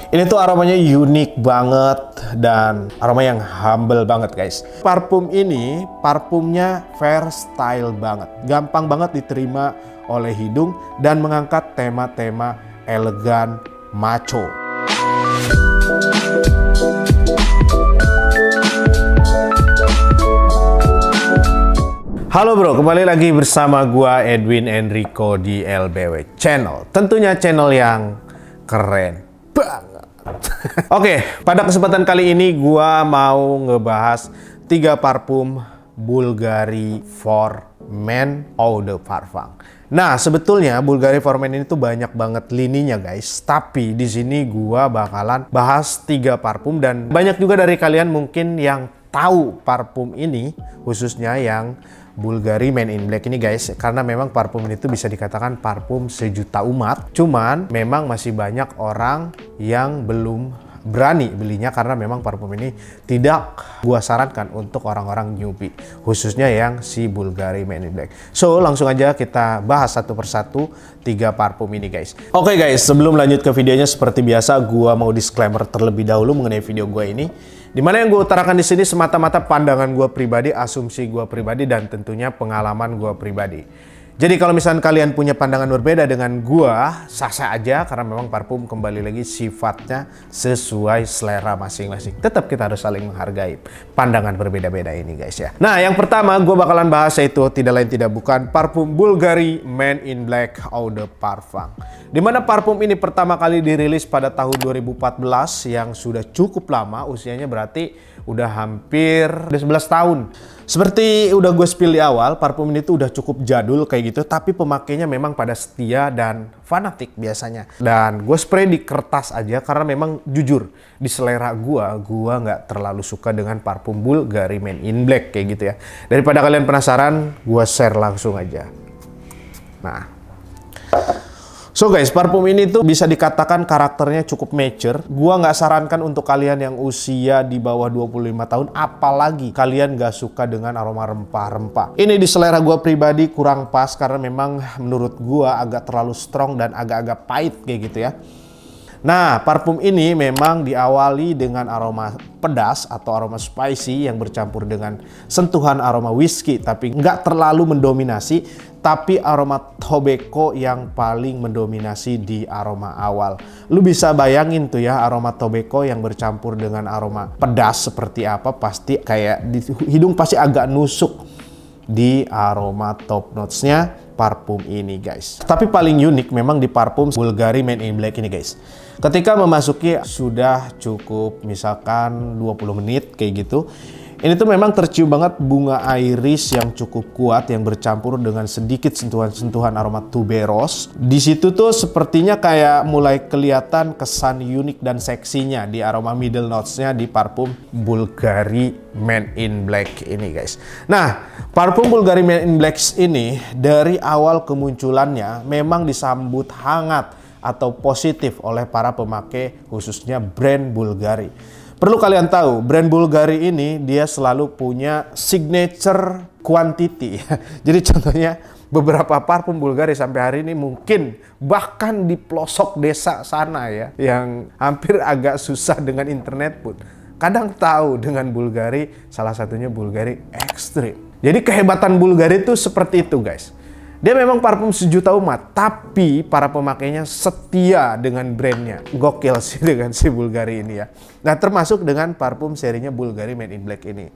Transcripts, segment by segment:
Ini tuh aromanya unik banget dan aroma yang humble banget guys. Parfum ini parfumnya versatile banget, gampang banget diterima oleh hidung dan mengangkat tema-tema elegan macho. Halo bro, kembali lagi bersama gua Edwin Enrico di LBW Channel. Tentunya channel yang keren banget. Oke, pada kesempatan kali ini gua mau ngebahas 3 parfum Bulgari for Men Eau de Parfum. Nah, sebetulnya Bulgari for Men ini tuh banyak banget lininya guys. Tapi di sini gua bakalan bahas 3 parfum dan banyak juga dari kalian mungkin yang tahu parfum ini, khususnya yang Bulgari Men in Black ini guys, karena memang parfum ini tuh bisa dikatakan parfum sejuta umat. Cuman memang masih banyak orang yang belum berani belinya karena memang parfum ini tidak gua sarankan untuk orang-orang newbie, khususnya yang si Bulgari Men in Black. So langsung aja kita bahas satu persatu 3 parfum ini guys. Oke guys, sebelum lanjut ke videonya seperti biasa gua mau disclaimer terlebih dahulu mengenai video gua ini. Dimana yang gue utarakan di sini semata-mata pandangan gue pribadi, asumsi gue pribadi, dan tentunya pengalaman gue pribadi. Jadi kalau misalnya kalian punya pandangan berbeda dengan gue, sah-sah aja karena memang parfum kembali lagi sifatnya sesuai selera masing-masing. Tetap kita harus saling menghargai pandangan berbeda-beda ini guys ya. Nah yang pertama gue bakalan bahas yaitu tidak lain tidak bukan parfum Bulgari Men in Black Eau de Parfum. Dimana parfum ini pertama kali dirilis pada tahun 2014 yang sudah cukup lama, usianya berarti udah hampir 11 tahun. Seperti udah gue spill di awal, parfum ini tuh udah cukup jadul kayak gitu, tapi pemakainya memang pada setia dan fanatik biasanya. Dan gue spray di kertas aja karena memang jujur di selera gue nggak terlalu suka dengan parfum Bulgari Men in Black kayak gitu ya. Daripada kalian penasaran, gue share langsung aja. Nah. So guys, parfum ini tuh bisa dikatakan karakternya cukup mature. Gua nggak sarankan untuk kalian yang usia di bawah 25 tahun, apalagi kalian nggak suka dengan aroma rempah-rempah. Ini di selera gua pribadi kurang pas karena memang menurut gua agak terlalu strong dan agak-agak pahit kayak gitu ya. Nah, parfum ini memang diawali dengan aroma pedas atau aroma spicy yang bercampur dengan sentuhan aroma whisky, tapi nggak terlalu mendominasi, tapi aroma tobacco yang paling mendominasi di aroma awal. Lu bisa bayangin tuh ya, aroma tobacco yang bercampur dengan aroma pedas seperti apa, pasti kayak di hidung pasti agak nusuk di aroma top notes-nya parfum ini guys. Tapi paling unik memang di parfum Bulgari Men in Black ini guys. Ketika memasuki sudah cukup misalkan 20 menit kayak gitu, ini tuh memang tercium banget bunga iris yang cukup kuat yang bercampur dengan sedikit sentuhan-sentuhan aroma tuberose. Di situ tuh sepertinya kayak mulai kelihatan kesan unik dan seksinya di aroma middle notes-nya di parfum Bulgari Men in Black ini guys. Nah, parfum Bulgari Men in Black ini dari awal kemunculannya memang disambut hangat atau positif oleh para pemakai khususnya brand Bulgari. Perlu kalian tahu, brand Bulgari ini dia selalu punya signature quantity. Jadi contohnya beberapa parfum Bulgari sampai hari ini mungkin bahkan di pelosok desa sana ya, yang hampir agak susah dengan internet pun kadang tahu dengan Bulgari, salah satunya Bulgari Extreme. Jadi kehebatan Bulgari itu seperti itu guys. Dia memang parfum sejuta umat, tapi para pemakainya setia dengan brandnya. Gokil sih dengan si Bulgari ini ya. Nah, termasuk dengan parfum serinya Bulgari Men in Black ini.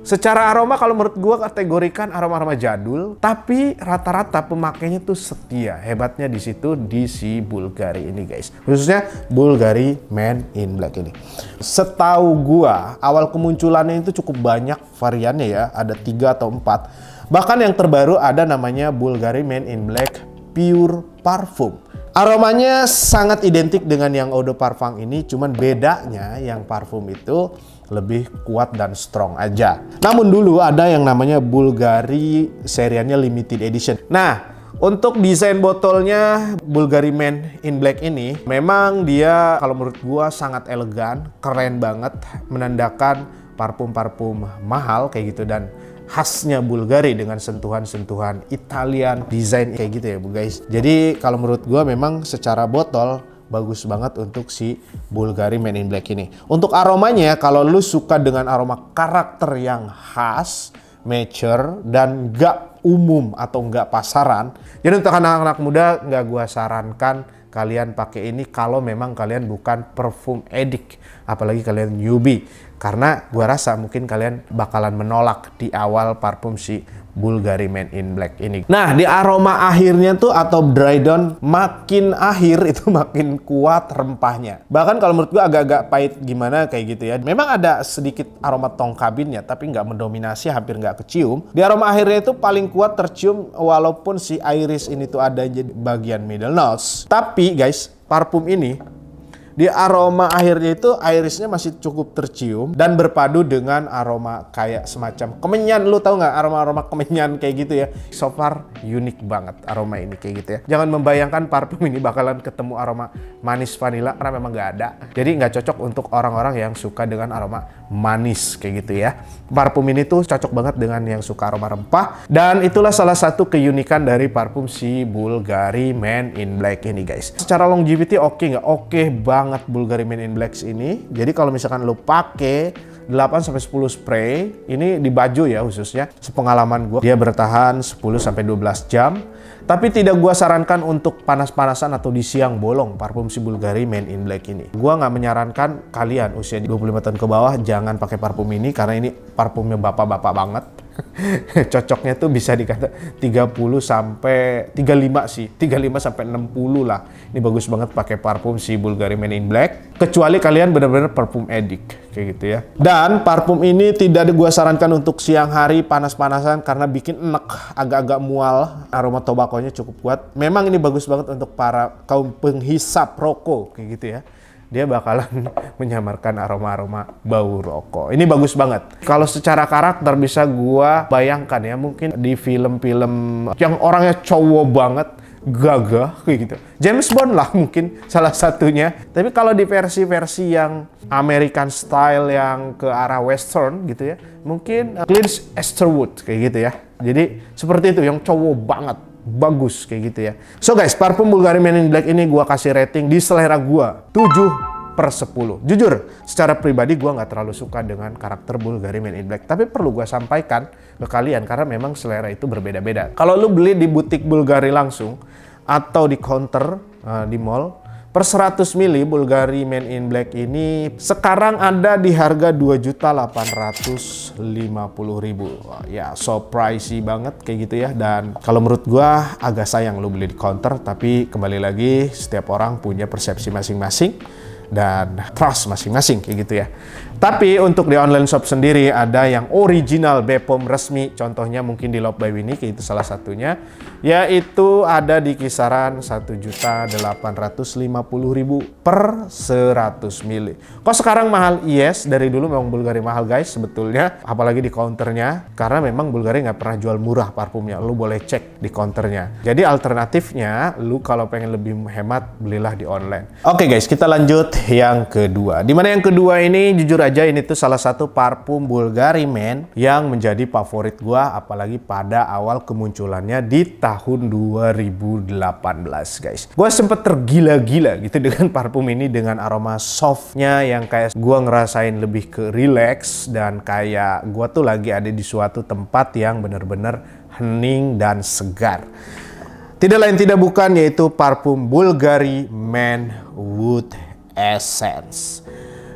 Secara aroma kalau menurut gua kategorikan aroma-aroma jadul, tapi rata-rata pemakainya tuh setia. Hebatnya di situ di si Bulgari ini guys. Khususnya Bulgari Men in Black ini. Setahu gua, awal kemunculannya itu cukup banyak variannya ya, ada 3 atau 4. Bahkan yang terbaru ada namanya Bulgari Men in Black Pure Parfum. Aromanya sangat identik dengan yang Eau de Parfum ini, cuman bedanya yang parfum itu lebih kuat dan strong aja. Namun dulu ada yang namanya Bulgari seriannya limited edition. Nah, untuk desain botolnya Bulgari Men in Black ini memang dia kalau menurut gua sangat elegan, keren banget, menandakan parfum-parfum mahal kayak gitu dan khasnya Bulgari dengan sentuhan-sentuhan Italian desain kayak gitu ya bu guys. Jadi kalau menurut gua memang secara botol bagus banget untuk si Bulgari Men in Black ini. Untuk aromanya, kalau lu suka dengan aroma karakter yang khas, mature, dan nggak umum atau nggak pasaran, jadi untuk anak-anak muda nggak gua sarankan kalian pakai ini kalau memang kalian bukan perfume addict, apalagi kalian newbie, karena gua rasa mungkin kalian bakalan menolak di awal parfum si Bulgari Men in Black ini. Nah, di aroma akhirnya tuh atau dry down, makin akhir itu makin kuat rempahnya. Bahkan kalau menurut gua agak-agak pahit gimana kayak gitu ya. Memang ada sedikit aroma tong kabinnya, tapi nggak mendominasi, hampir nggak kecium. Di aroma akhirnya itu paling kuat tercium walaupun si iris ini tuh ada jadi bagian middle notes. Tapi guys, parfum ini di aroma akhirnya itu irisnya masih cukup tercium dan berpadu dengan aroma kayak semacam kemenyan. Lu tahu nggak aroma-aroma kemenyan kayak gitu ya? So far unik banget aroma ini kayak gitu ya. Jangan membayangkan parfum ini bakalan ketemu aroma manis vanilla karena memang nggak ada. Jadi nggak cocok untuk orang-orang yang suka dengan aroma manis kayak gitu ya. Parfum ini tuh cocok banget dengan yang suka aroma rempah, dan itulah salah satu keunikan dari parfum si Bulgari Men in Black ini guys. Secara longevity oke nggak? Oke banget Bulgari Men in Black ini. Jadi kalau misalkan lo pakai 8-10 spray ini di baju ya khususnya, sepengalaman gue dia bertahan 10-12 jam. Tapi tidak gua sarankan untuk panas-panasan atau di siang bolong parfum si Bulgari Men in Black ini. Gua nggak menyarankan kalian usia 25 tahun ke bawah jangan pakai parfum ini karena ini parfumnya bapak-bapak banget. Cocoknya tuh bisa dikata 30 sampai 35 sih, 35 sampai 60 lah. Ini bagus banget pakai parfum si Bulgari Men in Black, kecuali kalian benar-benar parfum addict kayak gitu ya. Dan parfum ini tidak gua sarankan untuk siang hari panas-panasan karena bikin enek, agak-agak mual. Aroma tobakonya cukup kuat. Memang ini bagus banget untuk para kaum penghisap rokok kayak gitu ya. Dia bakalan menyamarkan aroma-aroma bau rokok. Ini bagus banget. Kalau secara karakter bisa gua bayangkan ya, mungkin di film-film yang orangnya cowok banget, gagah kayak gitu. James Bond lah mungkin salah satunya. Tapi kalau di versi-versi yang American style yang ke arah western gitu ya, mungkin Clint Eastwood kayak gitu ya. Jadi seperti itu yang cowok banget. Bagus kayak gitu ya. So guys, parfum Bulgari Men in Black ini gua kasih rating di selera gua 7/10. Jujur, secara pribadi gua nggak terlalu suka dengan karakter Bulgari Men in Black, tapi perlu gua sampaikan ke kalian karena memang selera itu berbeda-beda. Kalau lu beli di butik Bulgari langsung atau di counter di mall, per 100 ml Bulgari Men in Black ini sekarang ada di harga 2.850.000. Ya, so pricey banget kayak gitu ya. Dan kalau menurut gua agak sayang lu beli di counter, tapi kembali lagi setiap orang punya persepsi masing-masing dan trust masing-masing kayak gitu ya. Tapi untuk di online shop sendiri ada yang original Bepom resmi, contohnya mungkin di Love by Winnie, itu salah satunya, yaitu ada di kisaran 1.850.000 per 100 ml. Kok sekarang mahal? Yes, dari dulu memang Bulgari mahal guys sebetulnya, apalagi di counternya, karena memang Bulgari nggak pernah jual murah parfumnya. Lu boleh cek di counternya. Jadi alternatifnya, lu kalau pengen lebih hemat, belilah di online. Oke guys, kita lanjut yang kedua. Dimana yang kedua ini jujur aja ini tuh salah satu parfum Bulgari Men yang menjadi favorit gua, apalagi pada awal kemunculannya di tahun 2018 guys. Gua sempet tergila-gila gitu dengan parfum ini, dengan aroma softnya yang kayak gua ngerasain lebih ke relax dan kayak gua tuh lagi ada di suatu tempat yang bener-bener hening dan segar. Tidak lain tidak bukan yaitu parfum Bulgari Men Wood Essence.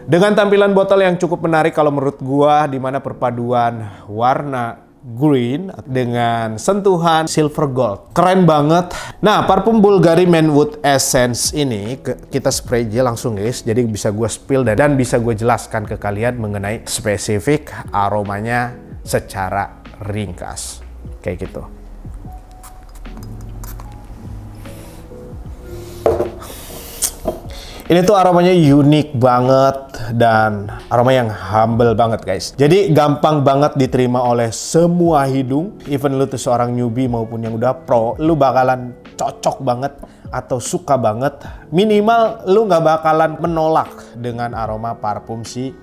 Dengan tampilan botol yang cukup menarik kalau menurut gua, di mana perpaduan warna green dengan sentuhan silver gold. Keren banget. Nah, parfum Bulgari Men Wood Essence ini kita spray aja langsung guys. Jadi bisa gua spill dan bisa gua jelaskan ke kalian mengenai spesifik aromanya secara ringkas. Kayak gitu. Ini tuh aromanya unik banget dan aroma yang humble banget guys. Jadi gampang banget diterima oleh semua hidung. Even lu tuh seorang newbie maupun yang udah pro, lu bakalan cocok banget atau suka banget. Minimal lu nggak bakalan menolak dengan aroma parfum si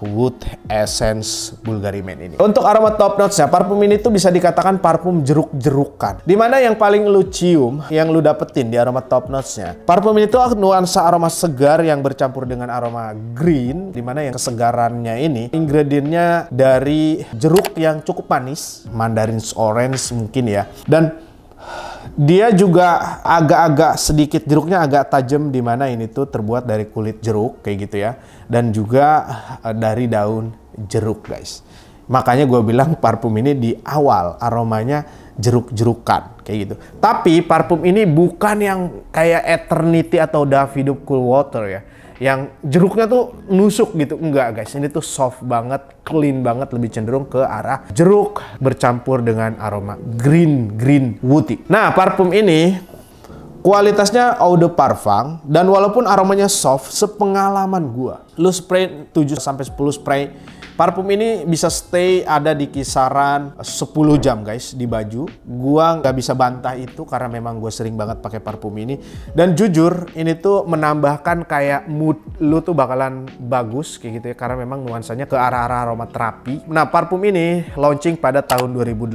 Wood Essence Bulgari Man ini. Untuk aroma top notes-nya, parfum ini tuh bisa dikatakan parfum jeruk-jerukan. Dimana yang paling lu cium, yang lu dapetin di aroma top notes-nya, parfum ini tuh nuansa aroma segar yang bercampur dengan aroma green, dimana yang kesegarannya ini ingredientnya dari jeruk yang cukup manis, mandarin orange mungkin ya, dan dia juga agak-agak sedikit jeruknya agak tajam, di mana ini tuh terbuat dari kulit jeruk kayak gitu ya, dan juga dari daun jeruk guys. Makanya gue bilang parfum ini di awal aromanya jeruk-jerukan kayak gitu. Tapi parfum ini bukan yang kayak Eternity atau Davidoff Cool Water ya, yang jeruknya tuh nusuk gitu. Enggak guys, ini tuh soft banget, clean banget, lebih cenderung ke arah jeruk bercampur dengan aroma green woody. Nah, parfum ini kualitasnya eau de parfum, dan walaupun aromanya soft, sepengalaman gua, lu spray 7-10 spray, parfum ini bisa stay ada di kisaran 10 jam guys di baju. Gua nggak bisa bantah itu karena memang gue sering banget pakai parfum ini. Dan jujur ini tuh menambahkan kayak mood lu tuh bakalan bagus kayak gitu ya, karena memang nuansanya ke arah-arah aroma terapi. Nah, parfum ini launching pada tahun 2018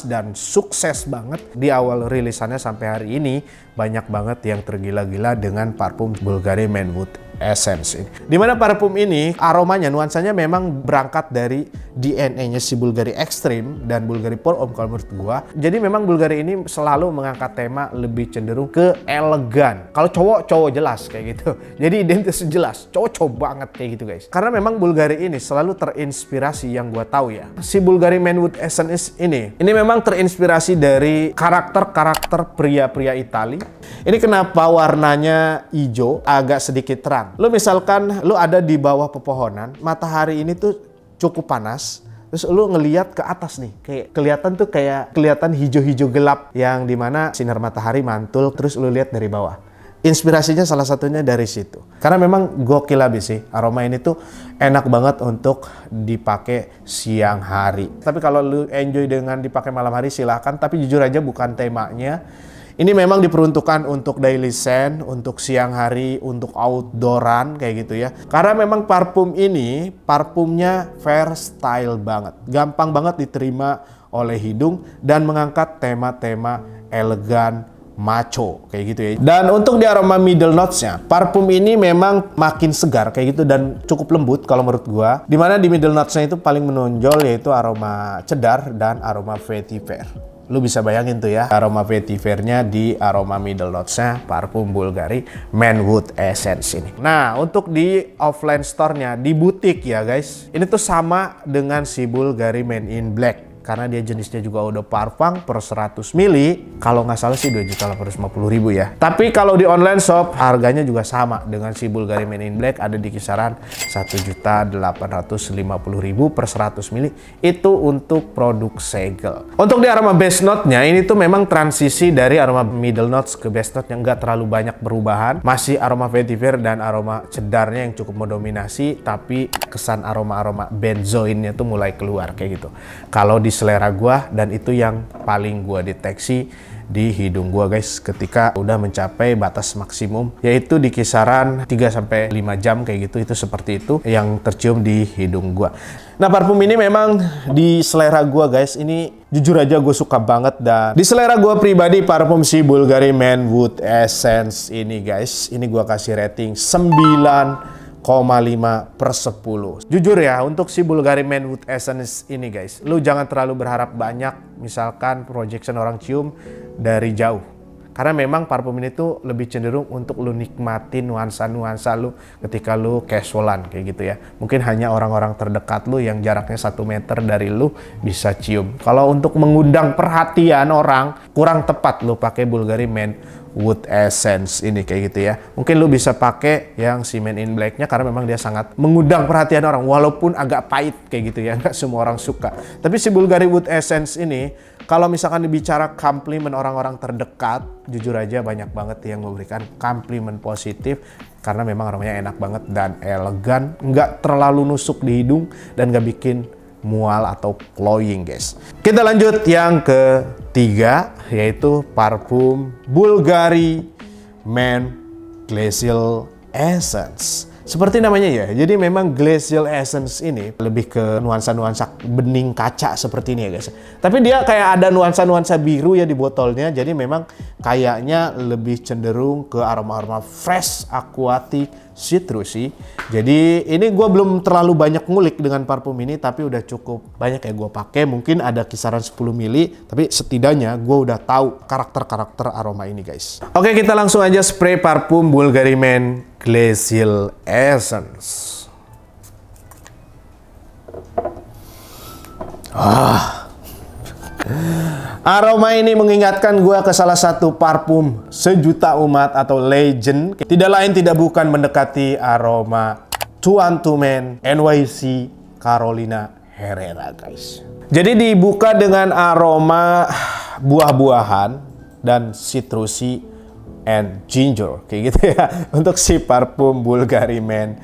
dan sukses banget. Di awal rilisannya sampai hari ini banyak banget yang tergila-gila dengan parfum Bulgari Man Wood Essence ini. Dimana parfum ini aromanya, nuansanya memang berangkat dari DNA-nya si Bulgari Extreme dan Bulgari Pour Homme kalau menurut gua. Jadi memang Bulgari ini selalu mengangkat tema lebih cenderung ke elegan. Kalau cowok jelas kayak gitu. Jadi identitas jelas, cowok banget kayak gitu guys. Karena memang Bulgari ini selalu terinspirasi, yang gua tahu ya, si Bulgari Man Wood Essence ini memang terinspirasi dari karakter pria-pria Itali. Ini kenapa warnanya hijau, agak sedikit terang. Lu misalkan lu ada di bawah pepohonan, matahari ini tuh cukup panas, terus lu ngeliat ke atas nih, kayak kelihatan hijau-hijau gelap, yang dimana sinar matahari mantul, terus lu lihat dari bawah. Inspirasinya salah satunya dari situ. Karena memang gokil abis sih, aroma ini tuh enak banget untuk dipakai siang hari. Tapi kalau lu enjoy dengan dipakai malam hari silahkan, tapi jujur aja bukan temanya. Ini memang diperuntukkan untuk daily scent, untuk siang hari, untuk outdooran kayak gitu ya. Karena memang parfum ini, parfumnya versatile banget. Gampang banget diterima oleh hidung dan mengangkat tema-tema elegan, macho kayak gitu ya. Dan untuk di aroma middle notes-nya, parfum ini memang makin segar kayak gitu dan cukup lembut kalau menurut gua. Dimana di middle notes-nya itu paling menonjol yaitu aroma cedar dan aroma vetiver. Lu bisa bayangin tuh ya, aroma vetivernya di aroma middle notes-nya parfum Bulgari Man Wood Essence ini. Nah, untuk di offline store-nya, di butik ya guys, ini tuh sama dengan si Bulgari Man in Black. Karena dia jenisnya juga udah parfum per 100 ml, kalau nggak salah sih 2.850.000 ya. Tapi kalau di online shop harganya juga sama dengan si Bulgari Man in Black, ada di kisaran 1.850.000 per 100 ml. Itu untuk produk segel. Untuk di aroma base note-nya ini tuh memang transisi dari aroma middle notes ke base note yang nggak terlalu banyak perubahan. Masih aroma vetiver dan aroma cedarnya yang cukup mendominasi, tapi kesan aroma-aroma benzoinnya tuh mulai keluar kayak gitu. Kalau di selera gua, dan itu yang paling gua deteksi di hidung gua guys ketika udah mencapai batas maksimum, yaitu di kisaran 3-5 jam kayak gitu. Itu seperti itu yang tercium di hidung gua. Nah, parfum ini memang di selera gua guys, ini jujur aja gue suka banget. Dan di selera gua pribadi, parfum si Bulgari Man Wood Essence ini guys, ini gua kasih rating 9,5/10. Jujur ya, untuk si Bulgari Man Wood Essence ini guys, lu jangan terlalu berharap banyak misalkan projection orang cium dari jauh. Karena memang parfum ini tuh lebih cenderung untuk lu nikmatin nuansa-nuansa lu ketika lu casualan kayak gitu ya. Mungkin hanya orang-orang terdekat lu yang jaraknya 1 meter dari lu bisa cium. Kalau untuk mengundang perhatian orang, kurang tepat lu pakai Bulgari Man Wood Essence ini kayak gitu ya. Mungkin lu bisa pakai yang si Man in Black-nya karena memang dia sangat mengundang perhatian orang, walaupun agak pahit kayak gitu ya, nggak semua orang suka. Tapi si Bulgari Wood Essence ini, kalau misalkan dibicara komplimen orang-orang terdekat, jujur aja banyak banget yang memberikan komplimen positif karena memang aromanya enak banget dan elegan, nggak terlalu nusuk di hidung dan nggak bikin mual atau cloying guys. Kita lanjut yang ketiga, yaitu parfum Bulgari Man Glacial Essence. Seperti namanya ya, jadi memang Glacial Essence ini lebih ke nuansa-nuansa bening kaca seperti ini ya guys. Tapi dia kayak ada nuansa-nuansa biru ya di botolnya, jadi memang kayaknya lebih cenderung ke aroma-aroma fresh, aquatic, citrusy. Jadi ini gue belum terlalu banyak ngulik dengan parfum ini, tapi udah cukup banyak ya gue pakai. Mungkin ada kisaran 10 ml, tapi setidaknya gue udah tahu karakter-karakter aroma ini guys. Oke, kita langsung aja spray parfum Bulgari Men Glacial Essence. Aroma ini mengingatkan gua ke salah satu parfum sejuta umat atau legend. Tidak lain tidak bukan mendekati aroma Tuan Tumen NYC Carolina Herrera guys. Jadi dibuka dengan aroma buah-buahan dan citrusy and ginger kayak gitu ya untuk si parfum Bulgari Men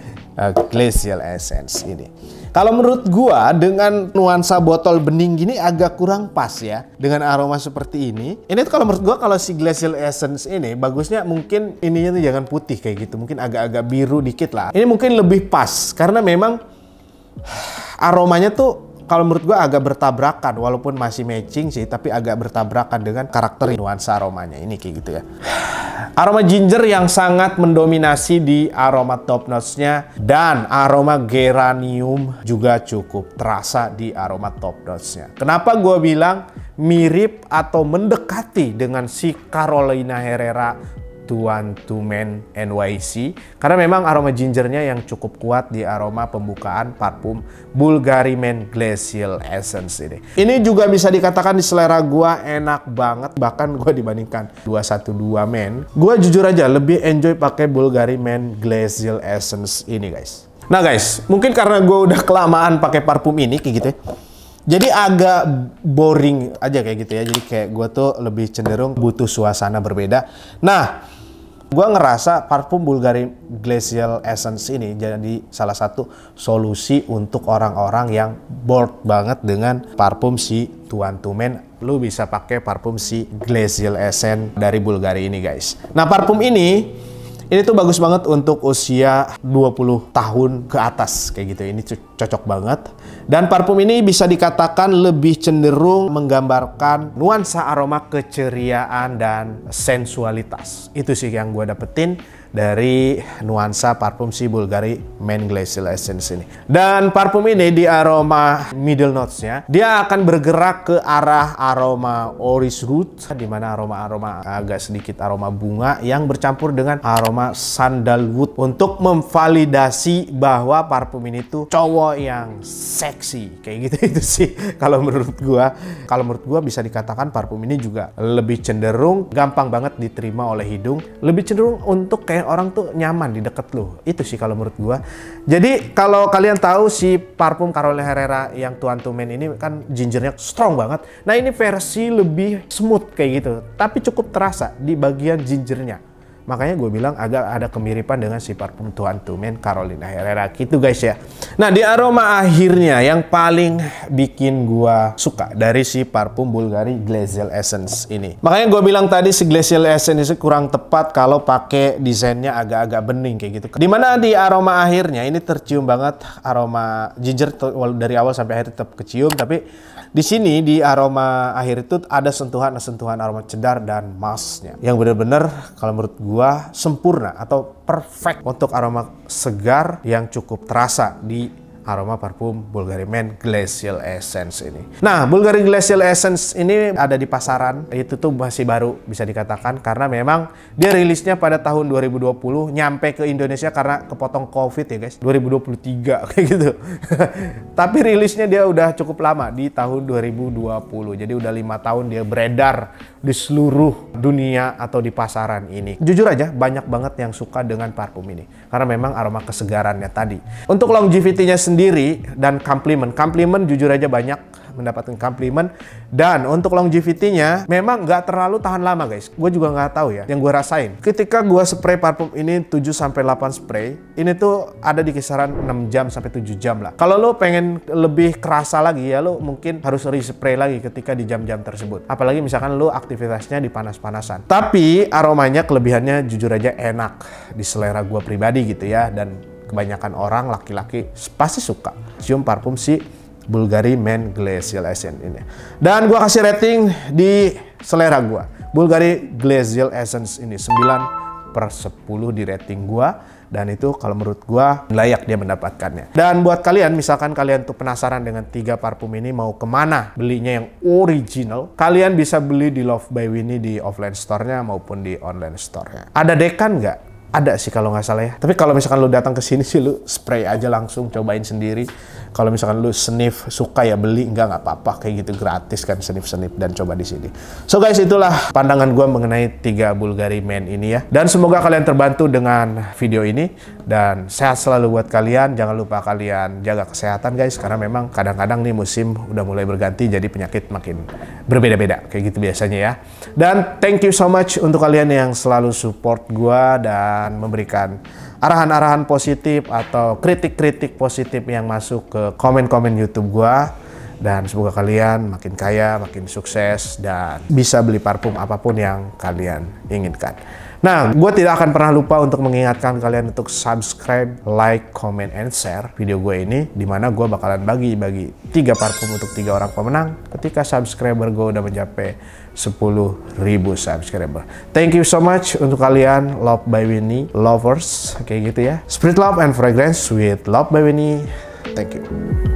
Glacial Essence ini. Kalau menurut gua dengan nuansa botol bening gini agak kurang pas ya dengan aroma seperti ini. Ini tuh kalau menurut gua kalau si Glacial Essence ini bagusnya mungkin ininya tuh jangan putih kayak gitu, mungkin agak-agak biru dikit lah. Ini mungkin lebih pas karena memang aromanya tuh kalau menurut gua agak bertabrakan, walaupun masih matching sih, tapi agak bertabrakan dengan karakter nuansa aromanya ini kayak gitu ya. Aroma ginger yang sangat mendominasi di aroma top notes-nya, dan aroma geranium juga cukup terasa di aroma top notes-nya. Kenapa gua bilang mirip atau mendekati dengan si Carolina Herrera Tuan Tumen NYC, karena memang aroma gingernya yang cukup kuat di aroma pembukaan parfum Bulgari Men Glacial Essence ini. Ini juga bisa dikatakan di selera gua enak banget, bahkan gua dibandingkan 212 Men, gua jujur aja lebih enjoy pakai Bulgari Men Glacial Essence ini guys. Nah guys, mungkin karena gua udah kelamaan pakai parfum ini kayak gitu ya, jadi agak boring aja kayak gitu ya. Jadi kayak gue tuh lebih cenderung butuh suasana berbeda. Nah, gue ngerasa parfum Bulgari Glacial Essence ini jadi salah satu solusi untuk orang-orang yang bored banget dengan parfum si Tuan Tumen. Lu bisa pakai parfum si Glacial Essence dari Bulgari ini guys. Nah, parfum ini tuh bagus banget untuk usia 20 tahun ke atas kayak gitu. Ini cocok banget. Dan parfum ini bisa dikatakan lebih cenderung menggambarkan nuansa aroma keceriaan dan sensualitas. Itu sih yang gue dapetin dari nuansa parfum si Bulgari Men Glacial Essence ini. Dan parfum ini di aroma middle notes-nya, dia akan bergerak ke arah aroma orris root, di mana aroma-aroma agak sedikit aroma bunga yang bercampur dengan aroma sandalwood untuk memvalidasi bahwa parfum ini tuh cowok yang seksi kayak gitu. Itu sih kalau menurut gua. Kalau menurut gua bisa dikatakan parfum ini juga lebih cenderung gampang banget diterima oleh hidung, lebih cenderung untuk kayak orang tuh nyaman di deket lu. Itu sih kalau menurut gua. Jadi kalau kalian tahu si parfum Carolina Herrera yang Tuan Tumen ini kan gingernya strong banget. Nah, ini versi lebih smooth kayak gitu, tapi cukup terasa di bagian gingernya. Makanya gue bilang agak ada kemiripan dengan si parfum Tuan Tumen Carolina Herrera gitu guys ya. Nah, di aroma akhirnya yang paling bikin gue suka dari si parfum Bulgari Glacial Essence ini. Makanya gue bilang tadi si Glacial Essence itu kurang tepat kalau pakai desainnya agak-agak bening kayak gitu. Dimana di aroma akhirnya ini tercium banget aroma ginger dari awal sampai akhir tetap kecium, tapi di sini di aroma akhir itu ada sentuhan-sentuhan aroma cedar dan musknya yang bener-bener kalau menurut gua sempurna atau perfect untuk aroma segar yang cukup terasa di aroma parfum Bulgari Men Glacial Essence ini. Nah, Bulgari Glacial Essence ini ada di pasaran, itu tuh masih baru bisa dikatakan karena memang dia rilisnya pada tahun 2020, nyampe ke Indonesia karena kepotong Covid ya guys, 2023 kayak gitu. Tapi rilisnya dia udah cukup lama di tahun 2020. Jadi udah 5 tahun dia beredar di seluruh dunia atau di pasaran ini. Jujur aja banyak banget yang suka dengan parfum ini karena memang aroma kesegarannya tadi. Untuk longevity-nya sendiri dan komplimen jujur aja banyak mendapatkan komplimen, dan untuk longevity-nya memang nggak terlalu tahan lama guys. Gue juga nggak tahu ya, yang gue rasain ketika gue spray parfum ini 7-8 spray, ini tuh ada di kisaran 6 jam sampai 7 jam lah. Kalau lo pengen lebih kerasa lagi ya lo mungkin harus respray lagi ketika di jam-jam tersebut, apalagi misalkan lo aktivitasnya di panas-panasan. Tapi aromanya kelebihannya jujur aja enak di selera gue pribadi gitu ya, dan kebanyakan orang laki-laki pasti suka cium parfum si Bulgari Men Glacial Essence ini. Dan gua kasih rating di selera gua. Bulgari Glacial Essence ini 9/10 di rating gua, dan itu kalau menurut gua layak dia mendapatkannya. Dan buat kalian, misalkan kalian tuh penasaran dengan 3 parfum ini mau kemana belinya yang original, kalian bisa beli di Love by Winnie di offline store-nya maupun di online store-nya. Ada dekan nggak? Ada sih kalau nggak salah ya. Tapi kalau misalkan lu datang ke sini sih lu spray aja langsung, cobain sendiri. Kalau misalkan lu sniff suka ya beli, nggak apa-apa, kayak gitu gratis kan, sniff dan coba di sini. So guys, itulah pandangan gua mengenai 3 Bulgari Men ini ya. Dan semoga kalian terbantu dengan video ini, dan sehat selalu buat kalian. Jangan lupa kalian jaga kesehatan guys, karena memang kadang-kadang nih musim udah mulai berganti, jadi penyakit makin berbeda-beda kayak gitu biasanya ya. Dan thank you so much untuk kalian yang selalu support gua dan memberikan arahan-arahan positif atau kritik-kritik positif yang masuk ke komen-komen YouTube gua. Dan semoga kalian makin kaya, makin sukses, dan bisa beli parfum apapun yang kalian inginkan. Nah, gue tidak akan pernah lupa untuk mengingatkan kalian untuk subscribe, like, comment, and share video gue ini, dimana gue bakalan bagi 3 parfum untuk 3 orang pemenang ketika subscriber gue udah mencapai 10.000 subscriber. Thank you so much untuk kalian Love by Winnie lovers, kayak gitu ya. Spread love and fragrance with Love by Winnie. Thank you.